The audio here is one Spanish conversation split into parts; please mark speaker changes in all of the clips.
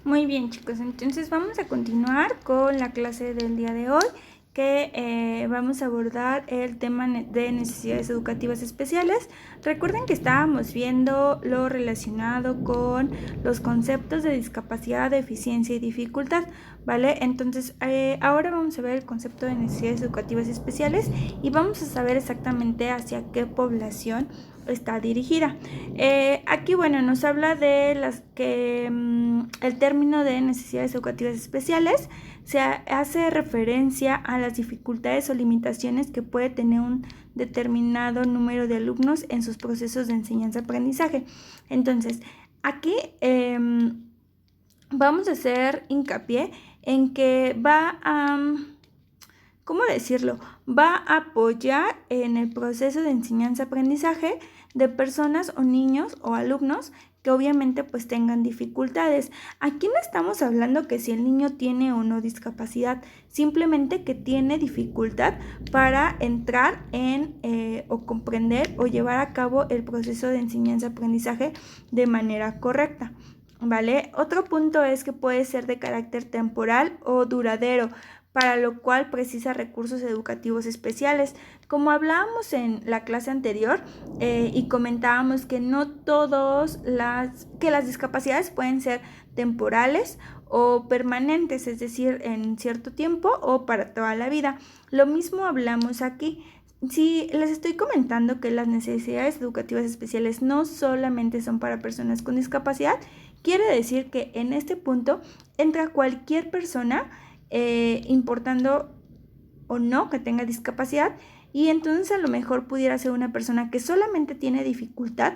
Speaker 1: Muy bien, chicos, entonces vamos a continuar con la clase del día de hoy, que vamos a abordar el tema de necesidades educativas especiales. Recuerden que estábamos viendo lo relacionado con los conceptos de discapacidad, deficiencia y dificultad, ¿vale? Entonces, ahora vamos a ver el concepto de necesidades educativas especiales y vamos a saber exactamente hacia qué población está dirigida. Aquí, bueno, nos habla de las que el término de necesidades educativas especiales se hace referencia a las dificultades o limitaciones que puede tener un determinado número de alumnos en sus procesos de enseñanza-aprendizaje. Entonces, aquí vamos a hacer hincapié en que va a... ¿cómo decirlo? Va a apoyar en el proceso de enseñanza-aprendizaje de personas o niños o alumnos que obviamente pues tengan dificultades. Aquí no estamos hablando que si el niño tiene o no discapacidad, simplemente que tiene dificultad para entrar en o comprender o llevar a cabo el proceso de enseñanza-aprendizaje de manera correcta, ¿vale? Otro punto es que puede ser de carácter temporal o duradero, para lo cual precisa recursos educativos especiales. Como hablábamos en la clase anterior y comentábamos que no todas las discapacidades pueden ser temporales o permanentes, es decir, en cierto tiempo o para toda la vida. Lo mismo hablamos aquí. Si les estoy comentando que las necesidades educativas especiales no solamente son para personas con discapacidad, quiere decir que en este punto entra cualquier persona, importando o no que tenga discapacidad, y entonces a lo mejor pudiera ser una persona que solamente tiene dificultad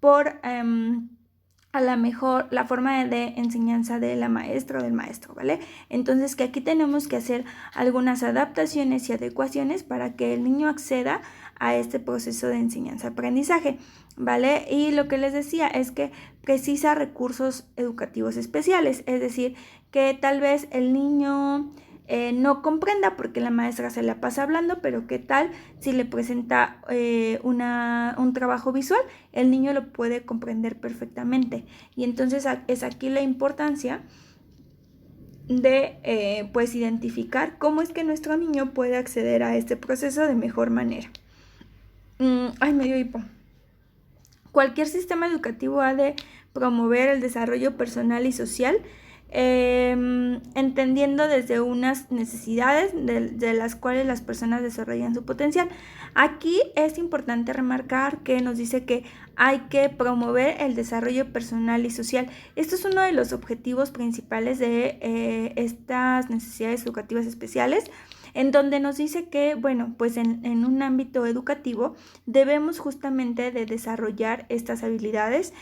Speaker 1: por a lo mejor la forma de enseñanza de la maestra o del maestro, ¿vale? Entonces que aquí tenemos que hacer algunas adaptaciones y adecuaciones para que el niño acceda a este proceso de enseñanza-aprendizaje, ¿vale? Y lo que les decía es que precisa recursos educativos especiales, es decir, que tal vez el niño no comprenda porque la maestra se la pasa hablando, pero qué tal si le presenta un trabajo visual, el niño lo puede comprender perfectamente. Y entonces es aquí la importancia de pues identificar cómo es que nuestro niño puede acceder a este proceso de mejor manera. Ay, me dio hipo. Cualquier sistema educativo ha de promover el desarrollo personal y social, entendiendo desde unas necesidades de las cuales las personas desarrollan su potencial. Aquí es importante remarcar que nos dice que hay que promover el desarrollo personal y social. Esto es uno de los objetivos principales de estas necesidades educativas especiales, en donde nos dice que, bueno, pues en un ámbito educativo debemos justamente de desarrollar estas habilidades.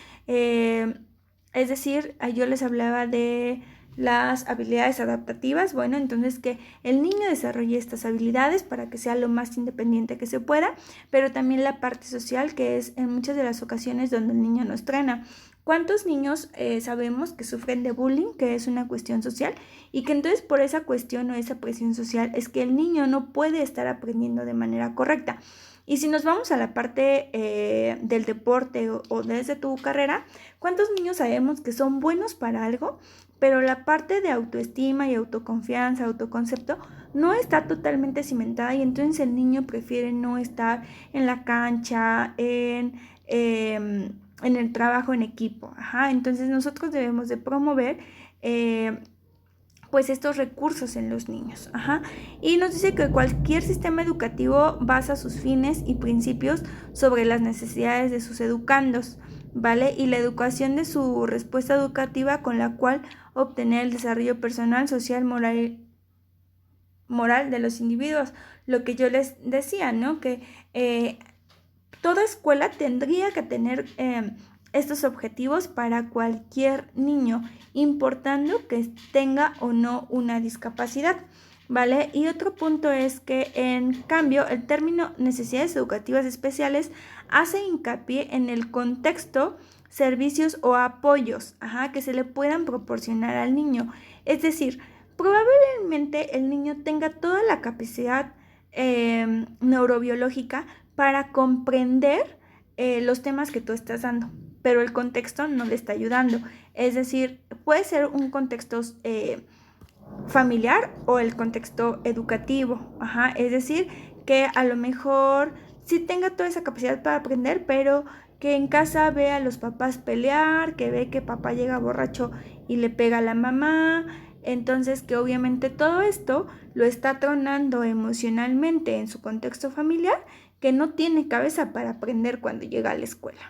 Speaker 1: Es decir, yo les hablaba de las habilidades adaptativas, bueno, entonces que el niño desarrolle estas habilidades para que sea lo más independiente que se pueda, pero también la parte social, que es en muchas de las ocasiones donde el niño nos trena. ¿Cuántos niños sabemos que sufren de bullying, que es una cuestión social, y que entonces por esa cuestión o esa presión social es que el niño no puede estar aprendiendo de manera correcta? Y si nos vamos a la parte del deporte o desde tu carrera, ¿cuántos niños sabemos que son buenos para algo, pero la parte de autoestima y autoconfianza, autoconcepto, no está totalmente cimentada y entonces el niño prefiere no estar en la cancha, en el trabajo en equipo? Entonces nosotros debemos de promover pues estos recursos en los niños. Y nos dice que cualquier sistema educativo basa sus fines y principios sobre las necesidades de sus educandos, ¿vale? Y la educación de su respuesta educativa con la cual obtener el desarrollo personal, social, moral de los individuos. Lo que yo les decía, ¿no? Que toda escuela tendría que tener estos objetivos para cualquier niño, importando que tenga o no una discapacidad, ¿vale? Y otro punto es que, en cambio, el término necesidades educativas especiales hace hincapié en el contexto, servicios o apoyos que se le puedan proporcionar al niño. Es decir, probablemente el niño tenga toda la capacidad neurobiológica para comprender los temas que tú estás dando, pero el contexto no le está ayudando. Es decir, puede ser un contexto familiar o el contexto educativo, es decir, que a lo mejor sí tenga toda esa capacidad para aprender, pero que en casa ve a los papás pelear, que ve que papá llega borracho y le pega a la mamá, entonces que obviamente todo esto lo está tronando emocionalmente en su contexto familiar, que no tiene cabeza para aprender cuando llega a la escuela.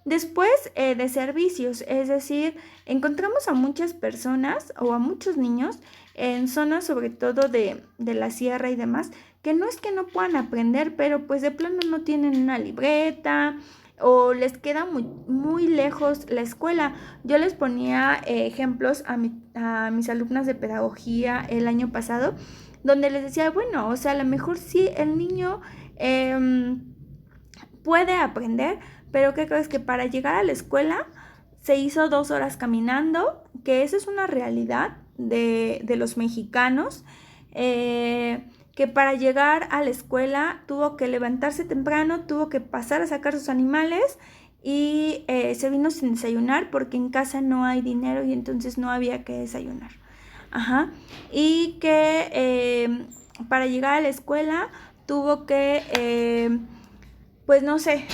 Speaker 1: Después de servicios, es decir, encontramos a muchas personas o a muchos niños en zonas sobre todo de la sierra y demás, que no es que no puedan aprender, pero pues de plano no tienen una libreta o les queda muy, muy lejos la escuela. Yo les ponía ejemplos a mis alumnas de pedagogía el año pasado, donde les decía, bueno, o sea, a lo mejor sí el niño puede aprender, pero ¿qué crees? Que para llegar a la escuela se hizo 2 horas caminando, que esa es una realidad de los mexicanos, que para llegar a la escuela tuvo que levantarse temprano, tuvo que pasar a sacar sus animales y se vino sin desayunar porque en casa no hay dinero y entonces no había que desayunar. Y que para llegar a la escuela tuvo que pues no sé,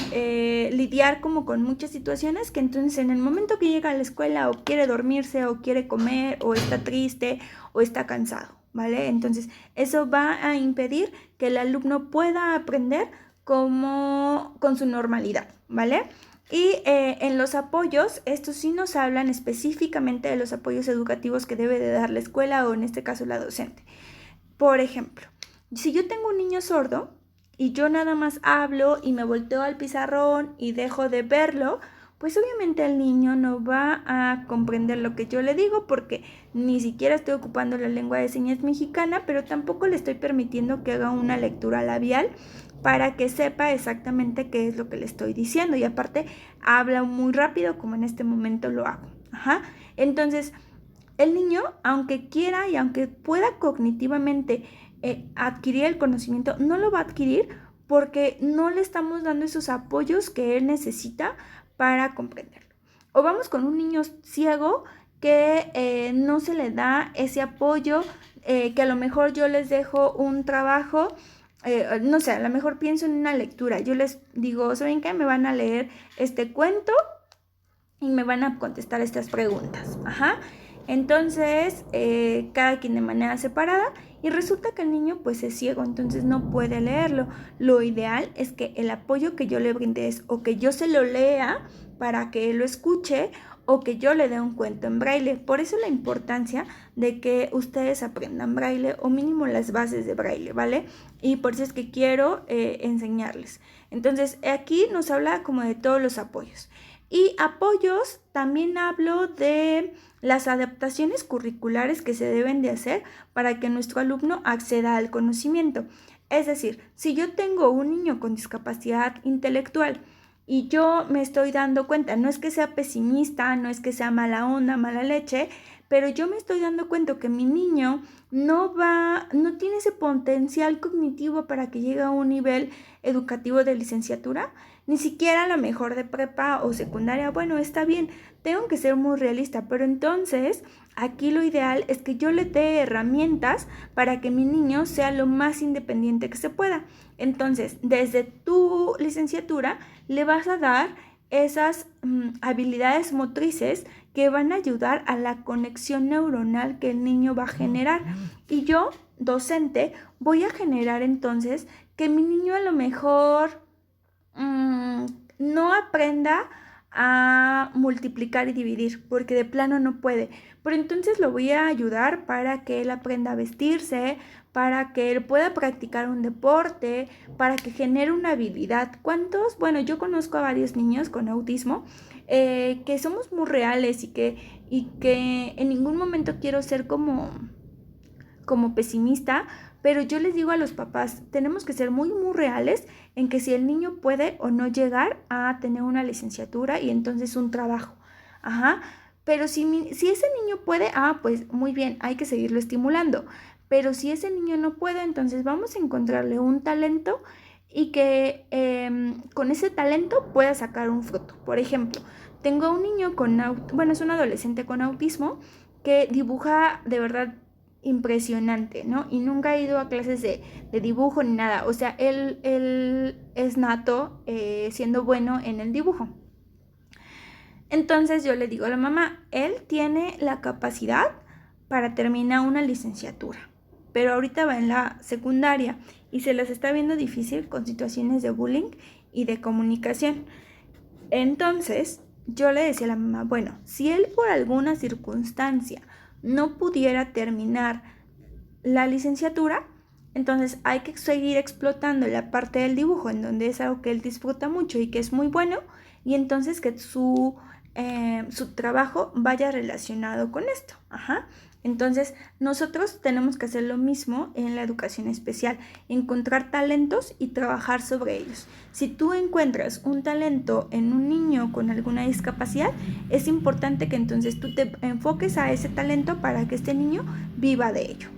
Speaker 1: lidiar como con muchas situaciones, que entonces en el momento que llega a la escuela o quiere dormirse o quiere comer o está triste o está cansado, ¿vale? Entonces eso va a impedir que el alumno pueda aprender como con su normalidad, ¿vale? Y en los apoyos, estos sí nos hablan específicamente de los apoyos educativos que debe de dar la escuela o en este caso la docente. Por ejemplo, si yo tengo un niño sordo y yo nada más hablo y me volteo al pizarrón y dejo de verlo, pues obviamente el niño no va a comprender lo que yo le digo porque ni siquiera estoy ocupando la lengua de señas mexicana, pero tampoco le estoy permitiendo que haga una lectura labial para que sepa exactamente qué es lo que le estoy diciendo. Y aparte habla muy rápido como en este momento lo hago. Entonces, el niño, aunque quiera y aunque pueda cognitivamente adquirir el conocimiento, no lo va a adquirir porque no le estamos dando esos apoyos que él necesita para comprenderlo. O vamos con un niño ciego que no se le da ese apoyo, que a lo mejor yo les dejo un trabajo, no sé, a lo mejor pienso en una lectura, yo les digo, ¿saben qué? Me van a leer este cuento y me van a contestar estas preguntas. Entonces, cada quien de manera separada, y resulta que el niño pues es ciego, entonces no puede leerlo. Lo ideal es que el apoyo que yo le brinde es o que yo se lo lea para que él lo escuche o que yo le dé un cuento en braille. Por eso la importancia de que ustedes aprendan braille o mínimo las bases de braille, ¿vale? Y por eso es que quiero enseñarles. Entonces, aquí nos habla como de todos los apoyos. Y apoyos, también hablo de las adaptaciones curriculares que se deben de hacer para que nuestro alumno acceda al conocimiento. Es decir, si yo tengo un niño con discapacidad intelectual y yo me estoy dando cuenta, no es que sea pesimista, no es que sea mala onda, mala leche, pero yo me estoy dando cuenta que mi niño no tiene ese potencial cognitivo para que llegue a un nivel educativo de licenciatura, ni siquiera a lo mejor de prepa o secundaria. Bueno, está bien, tengo que ser muy realista, pero entonces aquí lo ideal es que yo le dé herramientas para que mi niño sea lo más independiente que se pueda. Entonces, desde tu licenciatura le vas a dar esas habilidades motrices que van a ayudar a la conexión neuronal que el niño va a generar. Y yo, docente, voy a generar entonces que mi niño a lo mejor no aprenda a multiplicar y dividir, porque de plano no puede. Pero entonces lo voy a ayudar para que él aprenda a vestirse, para que él pueda practicar un deporte, para que genere una habilidad. ¿Cuántos? Bueno, yo conozco a varios niños con autismo que somos muy reales y que en ningún momento quiero ser como pesimista, pero yo les digo a los papás, tenemos que ser muy, muy reales en que si el niño puede o no llegar a tener una licenciatura y entonces un trabajo. Pero si ese niño puede, pues muy bien, hay que seguirlo estimulando. Pero si ese niño no puede, entonces vamos a encontrarle un talento y que con ese talento pueda sacar un fruto. Por ejemplo, tengo un niño es un adolescente con autismo que dibuja de verdad impresionante, ¿no? Y nunca ha ido a clases de dibujo ni nada. O sea, él es nato siendo bueno en el dibujo. Entonces yo le digo a la mamá, él tiene la capacidad para terminar una licenciatura, pero ahorita va en la secundaria y se les está viendo difícil con situaciones de bullying y de comunicación. Entonces yo le decía a la mamá, bueno, si él por alguna circunstancia no pudiera terminar la licenciatura, entonces hay que seguir explotando la parte del dibujo, en donde es algo que él disfruta mucho y que es muy bueno, y entonces que su trabajo vaya relacionado con esto. Entonces nosotros tenemos que hacer lo mismo en la educación especial, encontrar talentos y trabajar sobre ellos. Si tú encuentras un talento en un niño con alguna discapacidad, es importante que entonces tú te enfoques a ese talento para que este niño viva de ello.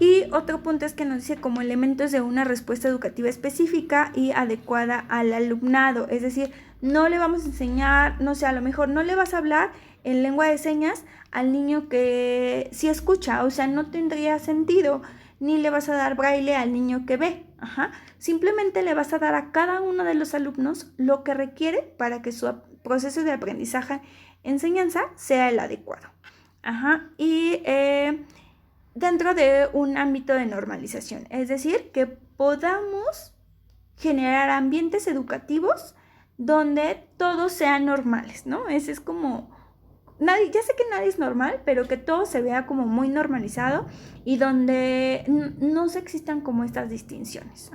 Speaker 1: Y otro punto es que nos dice como elementos de una respuesta educativa específica y adecuada al alumnado. Es decir, no le vamos a enseñar, no sé, a lo mejor no le vas a hablar en lengua de señas al niño que sí escucha, o sea, no tendría sentido, ni le vas a dar braille al niño que ve. Simplemente le vas a dar a cada uno de los alumnos lo que requiere para que su proceso de aprendizaje-enseñanza sea el adecuado. Y dentro de un ámbito de normalización, es decir, que podamos generar ambientes educativos donde todos sean normales, ¿no? Ese es como, ya sé que nadie es normal, pero que todo se vea como muy normalizado y donde no se existan como estas distinciones,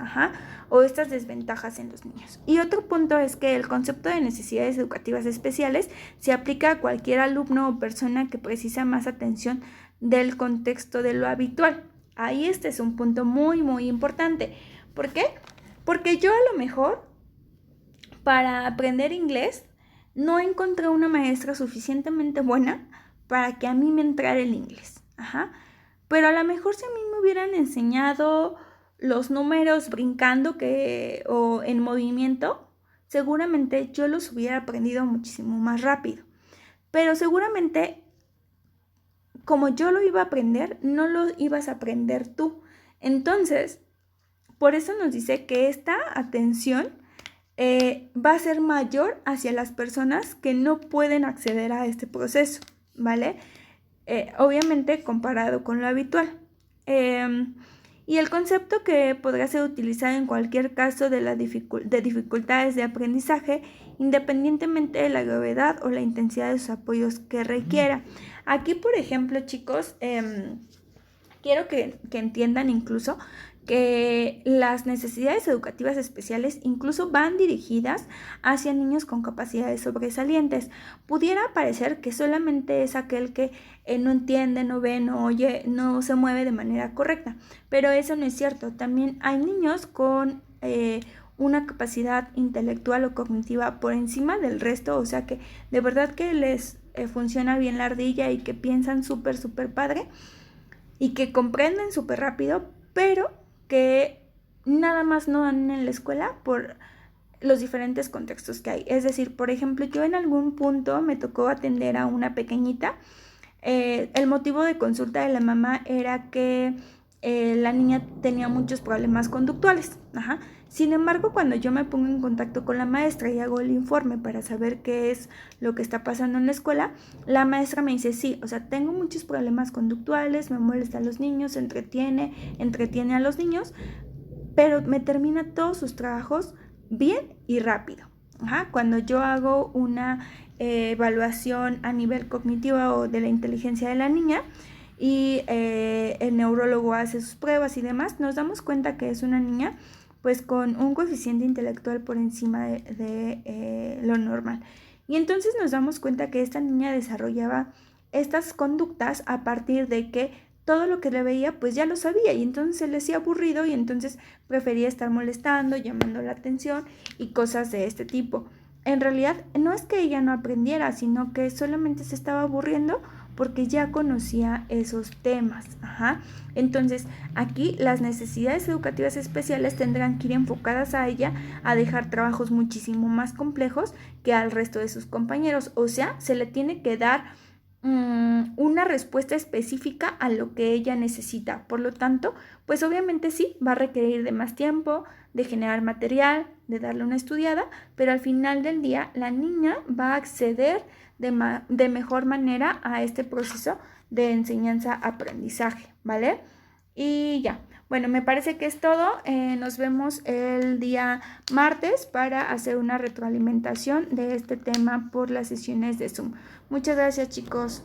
Speaker 1: o estas desventajas en los niños. Y otro punto es que el concepto de necesidades educativas especiales se aplica a cualquier alumno o persona que precisa más atención del contexto de lo habitual. Ahí este es un punto muy, muy importante. ¿Por qué? Porque yo a lo mejor para aprender inglés no encontré una maestra suficientemente buena para que a mí me entrara el inglés. Pero a lo mejor si a mí me hubieran enseñado los números brincando o en movimiento, seguramente yo los hubiera aprendido muchísimo más rápido. Pero seguramente como yo lo iba a aprender, no lo ibas a aprender tú. Entonces, por eso nos dice que esta atención va a ser mayor hacia las personas que no pueden acceder a este proceso, ¿vale? Obviamente comparado con lo habitual. Y el concepto que podrá ser utilizado en cualquier caso de dificultades de aprendizaje, independientemente de la gravedad o la intensidad de sus apoyos que requiera. Aquí, por ejemplo, chicos, quiero que entiendan incluso que las necesidades educativas especiales incluso van dirigidas hacia niños con capacidades sobresalientes. Pudiera parecer que solamente es aquel que no entiende, no ve, no oye, no se mueve de manera correcta, pero eso no es cierto. También hay niños con una capacidad intelectual o cognitiva por encima del resto, o sea que de verdad que les funciona bien la ardilla y que piensan súper padre y que comprenden súper rápido, pero que nada más no dan en la escuela por los diferentes contextos que hay. Es decir, por ejemplo, yo en algún punto me tocó atender a una pequeñita. El motivo de consulta de la mamá era que la niña tenía muchos problemas conductuales. Sin embargo, cuando yo me pongo en contacto con la maestra y hago el informe para saber qué es lo que está pasando en la escuela, la maestra me dice, sí, o sea, tengo muchos problemas conductuales, me molesta a los niños, entretiene a los niños, pero me termina todos sus trabajos bien y rápido. Cuando yo hago una evaluación a nivel cognitivo o de la inteligencia de la niña y el neurólogo hace sus pruebas y demás, nos damos cuenta que es una niña pues con un coeficiente intelectual por encima de lo normal. Y entonces nos damos cuenta que esta niña desarrollaba estas conductas a partir de que todo lo que le veía pues ya lo sabía y entonces se le hacía aburrido y entonces prefería estar molestando, llamando la atención y cosas de este tipo. en realidad no es que ella no aprendiera, sino que solamente se estaba aburriendo porque ya conocía esos temas. Entonces, aquí las necesidades educativas especiales tendrán que ir enfocadas a ella a dejar trabajos muchísimo más complejos que al resto de sus compañeros. O sea, se le tiene que dar una respuesta específica a lo que ella necesita. Por lo tanto, pues obviamente sí, va a requerir de más tiempo, de generar material, de darle una estudiada, pero al final del día la niña va a acceder de mejor manera a este proceso de enseñanza-aprendizaje, ¿vale? Y ya, bueno, me parece que es todo. Nos vemos el día martes para hacer una retroalimentación de este tema por las sesiones de Zoom. Muchas gracias, chicos.